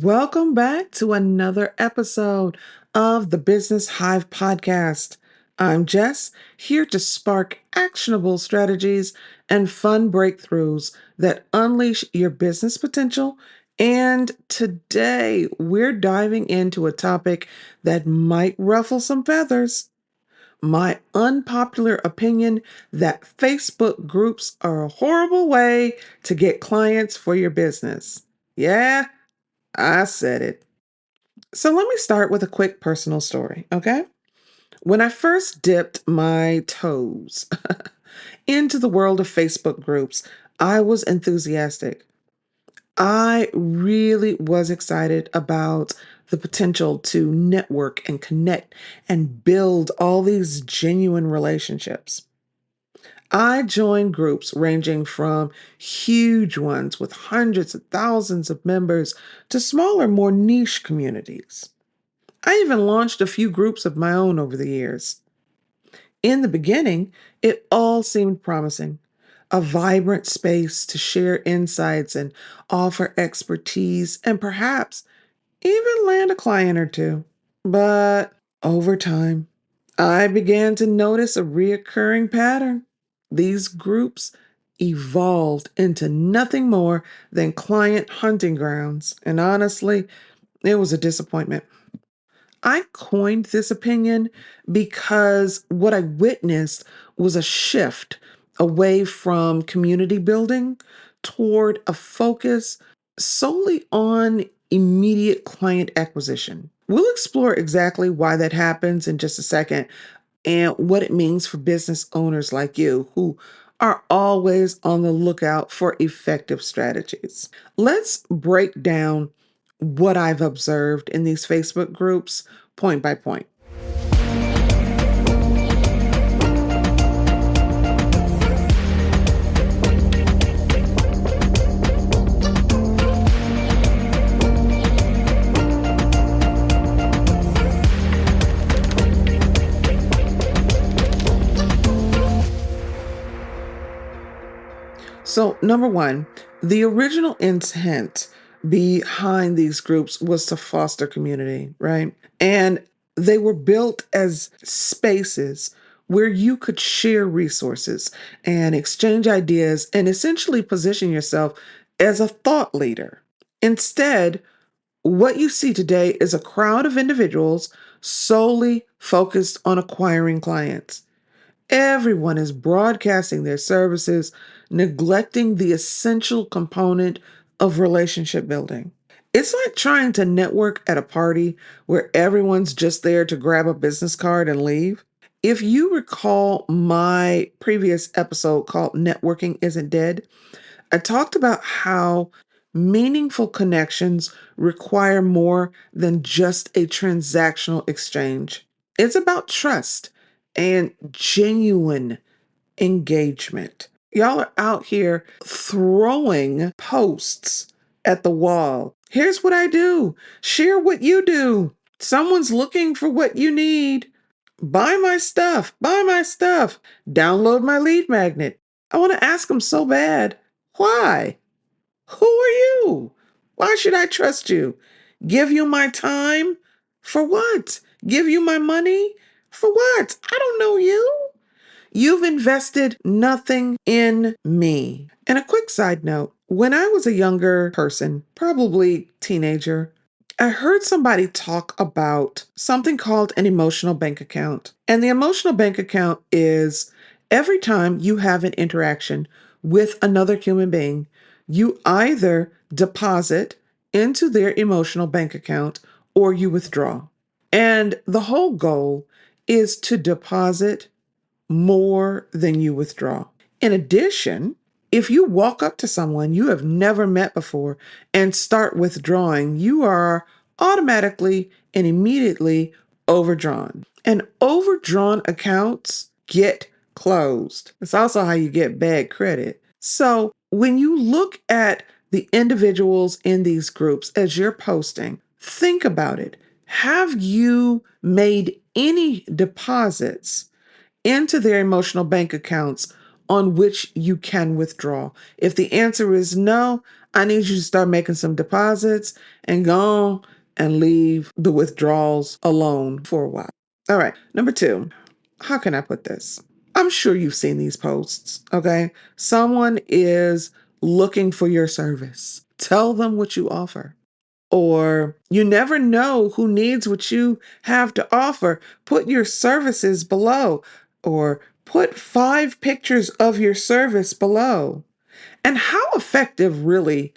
Welcome back to another episode of the Business Hive podcast. I'm Jess, here to spark actionable strategies and fun breakthroughs that unleash your business potential. And today we're diving into a topic that might ruffle some feathers. My unpopular opinion that Facebook groups are a horrible way to get clients for your business. Yeah, I said it. So let me start with a quick personal story, okay? When I first dipped my toes into the world of Facebook groups, I was enthusiastic. I really was excited about the potential to network and connect and build all these genuine relationships. I joined groups ranging from huge ones with hundreds of thousands of members to smaller, more niche communities. I even launched a few groups of my own over the years. In the beginning, it all seemed promising. A vibrant space to share insights and offer expertise and perhaps even land a client or two. But over time, I began to notice a reoccurring pattern. These groups evolved into nothing more than client hunting grounds, and honestly, it was a disappointment. I coined this opinion because what I witnessed was a shift away from community building toward a focus solely on immediate client acquisition. We'll explore exactly why that happens in just a second and what it means for business owners like you who are always on the lookout for effective strategies. Let's break down what I've observed in these Facebook groups point by point. So, number one, the original intent behind these groups was to foster community, right? And they were built as spaces where you could share resources and exchange ideas and essentially position yourself as a thought leader. Instead, what you see today is a crowd of individuals solely focused on acquiring clients. Everyone is broadcasting their services, neglecting the essential component of relationship building. It's like trying to network at a party where everyone's just there to grab a business card and leave. If you recall my previous episode called Networking Isn't Dead, I talked about how meaningful connections require more than just a transactional exchange. It's about trust and genuine engagement. Y'all are out here throwing posts at the wall. Here's what I do. Share what you do. Someone's looking for what you need. Buy my stuff. Buy my stuff. Download my lead magnet. I want to ask them so bad. Why? Who are you? Why should I trust you? Give you my time? For what? Give you my money? For what? I don't know you. You've invested nothing in me. And a quick side note, when I was a younger person, probably teenager, I heard somebody talk about something called an emotional bank account. And the emotional bank account is every time you have an interaction with another human being, you either deposit into their emotional bank account or you withdraw. And the whole goal is to deposit more than you withdraw. In addition, if you walk up to someone you have never met before and start withdrawing, you are automatically and immediately overdrawn. And overdrawn accounts get closed. It's also how you get bad credit. So when you look at the individuals in these groups as you're posting, think about it. Have you made any deposits into their emotional bank accounts on which you can withdraw? If the answer is no, I need you to start making some deposits and go on and leave the withdrawals alone for a while. All right. Number two, how can I put this? I'm sure you've seen these posts, okay? Someone is looking for your service. Tell them what you offer. Or you never know who needs what you have to offer. Put your services below. Or put 5 pictures of your service below. And how effective really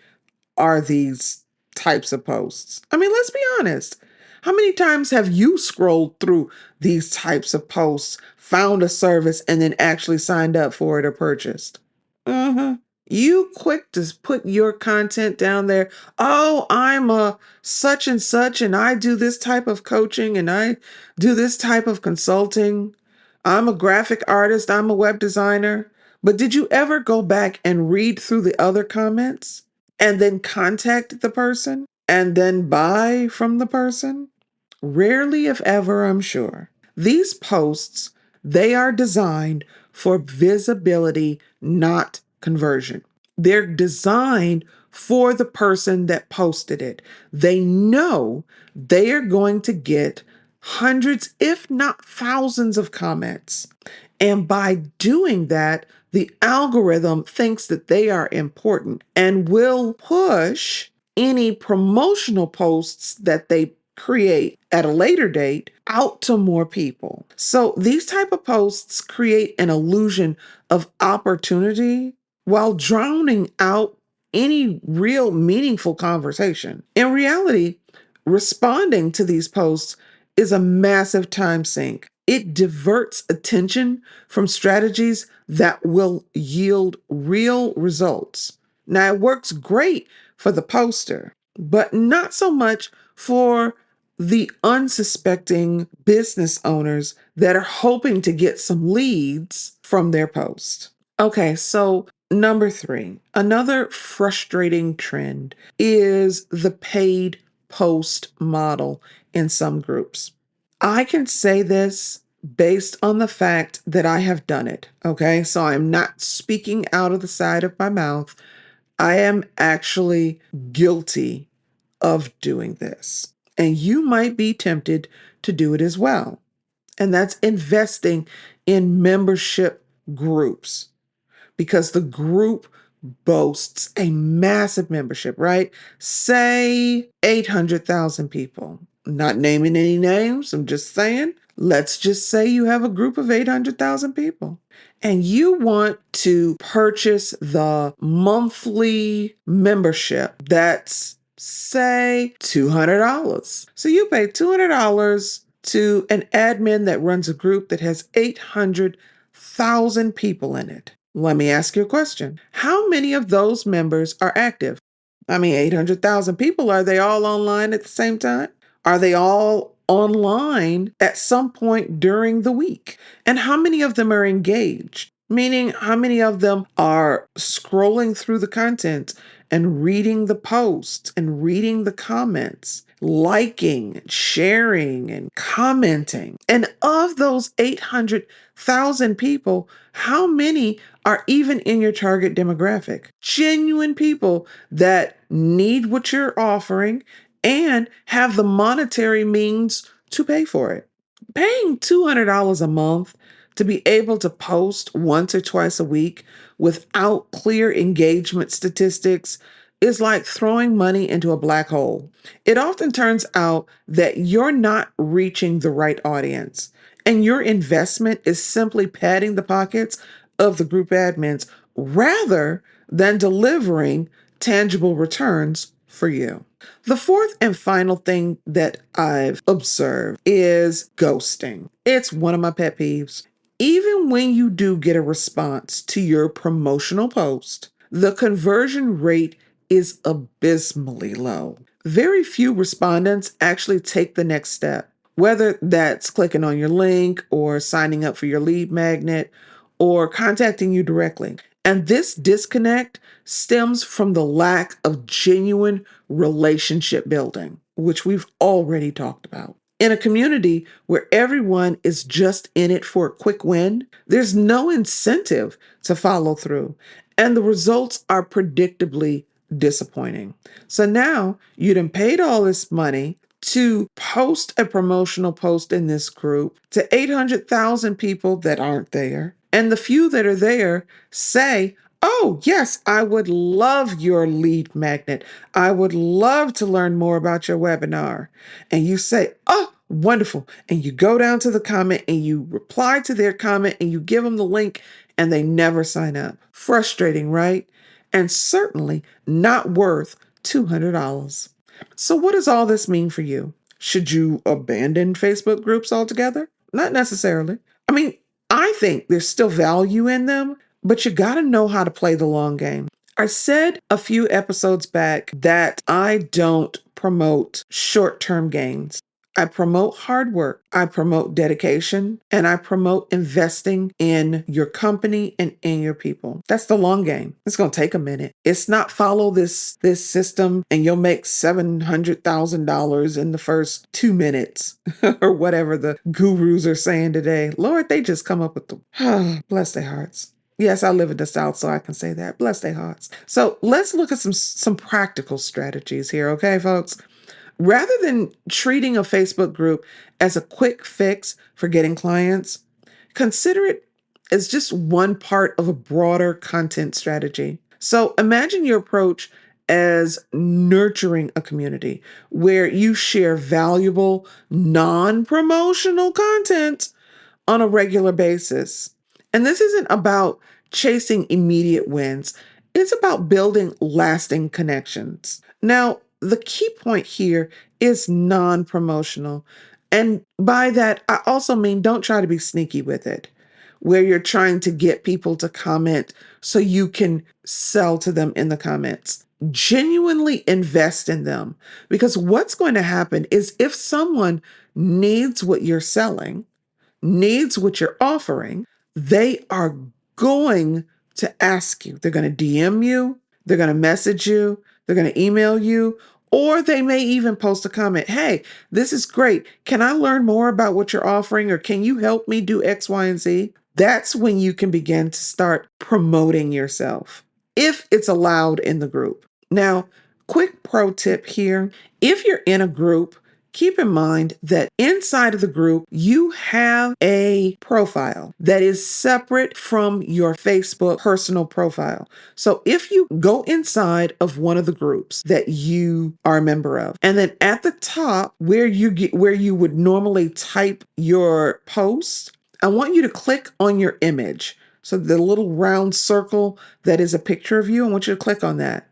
are these types of posts? I mean, let's be honest. How many times have you scrolled through these types of posts, found a service, and then actually signed up for it or purchased? Mm-hmm. You quick to put your content down there. Oh, I'm a such and such, and I do this type of coaching and I do this type of consulting. I'm a graphic artist, I'm a web designer. But did you ever go back and read through the other comments and then contact the person and then buy from the person? Rarely, if ever, I'm sure. These posts, they are designed for visibility, not conversion. They're designed for the person that posted it. They know they are going to get hundreds, if not thousands, of comments. And by doing that, the algorithm thinks that they are important and will push any promotional posts that they create at a later date out to more people. So these type of posts create an illusion of opportunity while drowning out any real meaningful conversation. In reality, responding to these posts is a massive time sink. It diverts attention from strategies that will yield real results. Now, it works great for the poster, but not so much for the unsuspecting business owners that are hoping to get some leads from their post. Okay, so number 3, another frustrating trend is the paid post model in some groups. I can say this based on the fact that I have done it. Okay, so I'm not speaking out of the side of my mouth. I am actually guilty of doing this. And you might be tempted to do it as well. And that's investing in membership groups because the group boasts a massive membership, right? Say 800,000 people. Not naming any names, I'm just saying. Let's just say you have a group of 800,000 people and you want to purchase the monthly membership that's, say, $200. So you pay $200 to an admin that runs a group that has 800,000 people in it. Let me ask you a question. How many of those members are active? I mean, 800,000 people, are they all online at the same time? Are they all online at some point during the week? And how many of them are engaged? Meaning, how many of them are scrolling through the content and reading the posts and reading the comments, liking, sharing, and commenting? And of those 800,000 people, how many are even in your target demographic? Genuine people that need what you're offering and have the monetary means to pay for it. Paying $200 a month to be able to post once or twice a week without clear engagement statistics is like throwing money into a black hole. It often turns out that you're not reaching the right audience, and your investment is simply padding the pockets of the group admins rather than delivering tangible returns for you. The fourth and final thing that I've observed is ghosting. It's one of my pet peeves. Even when you do get a response to your promotional post, the conversion rate is abysmally low. Very few respondents actually take the next step, whether that's clicking on your link or signing up for your lead magnet or contacting you directly. And this disconnect stems from the lack of genuine relationship building, which we've already talked about. In a community where everyone is just in it for a quick win, there's no incentive to follow through, and the results are predictably disappointing. So now you done paid all this money to post a promotional post in this group to 800,000 people that aren't there. And the few that are there say, oh, yes, I would love your lead magnet. I would love to learn more about your webinar. And you say, oh, wonderful. And you go down to the comment and you reply to their comment and you give them the link and they never sign up. Frustrating, right? And certainly not worth $200. So, what does all this mean for you? Should you abandon Facebook groups altogether? Not necessarily. I mean, I think there's still value in them, but you got to know how to play the long game. I said a few episodes back that I don't promote short term gains. I promote hard work, I promote dedication, and I promote investing in your company and in your people. That's the long game. It's going to take a minute. It's not follow this system and you'll make $700,000 in the first 2 minutes or whatever the gurus are saying today. Lord, they just come up with the bless their hearts. Yes, I live in the South, so I can say that. Bless their hearts. So let's look at some practical strategies here, okay, folks? Rather than treating a Facebook group as a quick fix for getting clients, consider it as just one part of a broader content strategy. So imagine your approach as nurturing a community where you share valuable, non promotional content on a regular basis. And this isn't about chasing immediate wins, it's about building lasting connections. Now, the key point here is non promotional. And by that, I also mean don't try to be sneaky with it, where you're trying to get people to comment so you can sell to them in the comments. Genuinely invest in them because what's going to happen is if someone needs what you're selling, needs what you're offering, they are going to ask you. They're going to DM you, they're going to message you, they're going to email you, or they may even post a comment. Hey, this is great. Can I learn more about what you're offering? Or can you help me do X, Y, and Z? That's when you can begin to start promoting yourself if it's allowed in the group. Now, quick pro tip here. If you're in a group, keep in mind that inside of the group, you have a profile that is separate from your Facebook personal profile. So if you go inside of one of the groups that you are a member of, and then at the top where you would normally type your post, I want you to click on your image. So the little round circle that is a picture of you, I want you to click on that.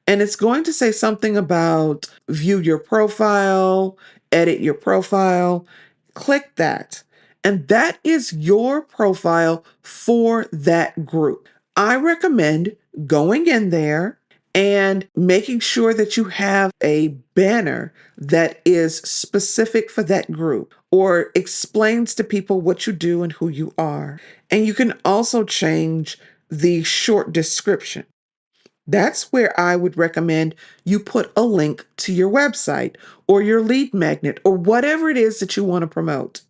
And it's going to say something about view your profile, edit your profile. Click that. And that is your profile for that group. I recommend going in there and making sure that you have a banner that is specific for that group or explains to people what you do and who you are. And you can also change the short description. That's where I would recommend you put a link to your website or your lead magnet or whatever it is that you want to promote.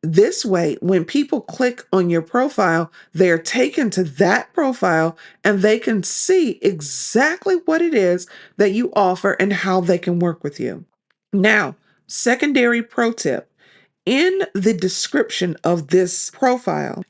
This way, when people click on your profile, they're taken to that profile and they can see exactly what it is that you offer and how they can work with you. Now, secondary pro tip. In the description of this profile,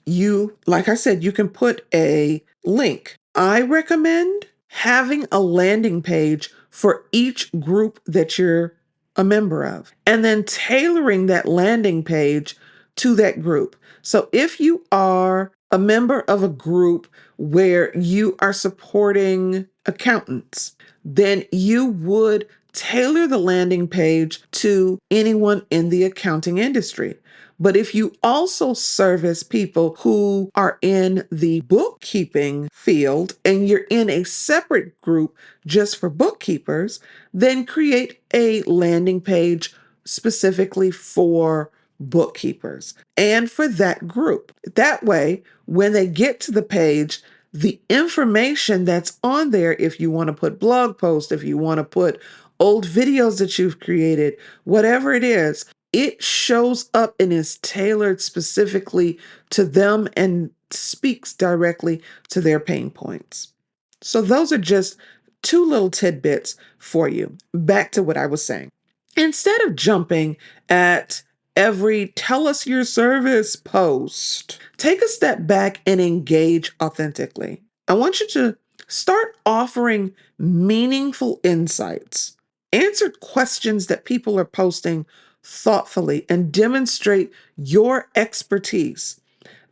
like I said, you can put a link. I recommend having a landing page for each group that you're a member of, and then tailoring that landing page to that group. So if you are a member of a group where you are supporting accountants, then you would tailor the landing page to anyone in the accounting industry. But if you also service people who are in the bookkeeping field and you're in a separate group just for bookkeepers, then create a landing page specifically for bookkeepers and for that group. That way, when they get to the page, the information that's on there, if you want to put blog posts, if you want to put old videos that you've created, whatever it is, it shows up and is tailored specifically to them and speaks directly to their pain points. So those are just two little tidbits for you. Back to what I was saying. Instead of jumping at every tell us your service post, take a step back and engage authentically. I want you to start offering meaningful insights, answer questions that people are posting thoughtfully, and demonstrate your expertise.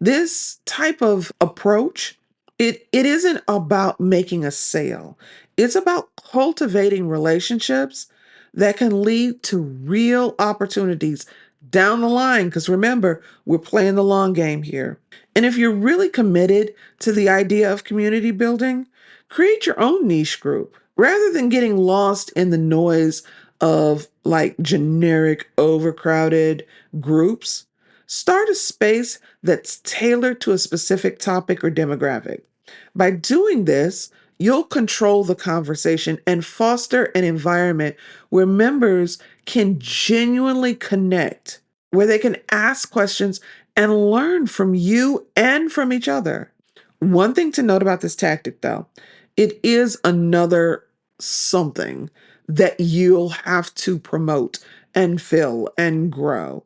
This type of approach, it isn't about making a sale. It's about cultivating relationships that can lead to real opportunities down the line. Because remember, we're playing the long game here. And if you're really committed to the idea of community building, create your own niche group rather than getting lost in the noise of like generic, overcrowded groups. Start a space that's tailored to a specific topic or demographic. By doing this, you'll control the conversation and foster an environment where members can genuinely connect, where they can ask questions and learn from you and from each other. One thing to note about this tactic, though, it is another something that you'll have to promote and fill and grow,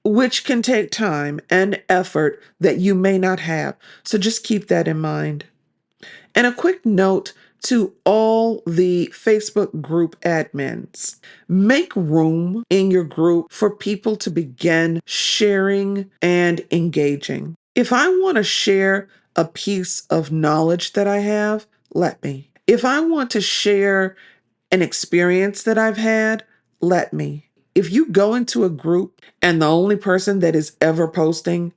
which can take time and effort that you may not have. So just keep that in mind. And a quick note to all the Facebook group admins: make room in your group for people to begin sharing and engaging. If I want to share a piece of knowledge that I have, let me. If I want to share an experience that I've had, let me. If you go into a group and the only person that is ever posting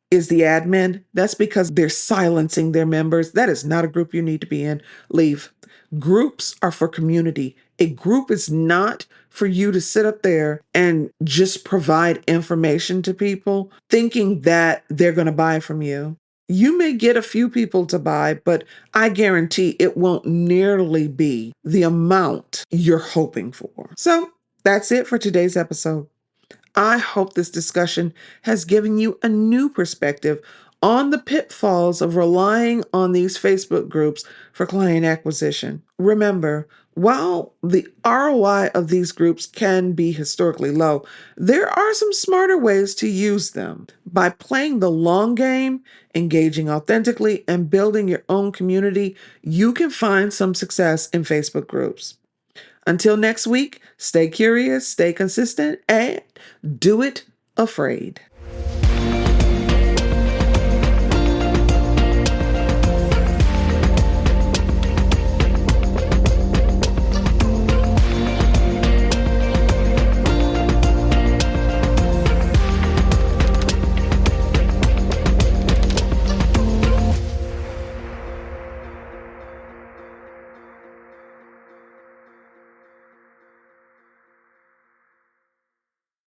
is the admin, that's because they're silencing their members. That is not a group you need to be in. Leave. Groups are for community. A group is not for you to sit up there and just provide information to people thinking that they're going to buy from you. You may get a few people to buy, but I guarantee it won't nearly be the amount you're hoping for. So that's it for today's episode. I hope this discussion has given you a new perspective on the pitfalls of relying on these Facebook groups for client acquisition. Remember, while the ROI of these groups can be historically low, there are some smarter ways to use them. By playing the long game, engaging authentically, and building your own community, you can find some success in Facebook groups. Until next week, stay curious, stay consistent, and do it afraid.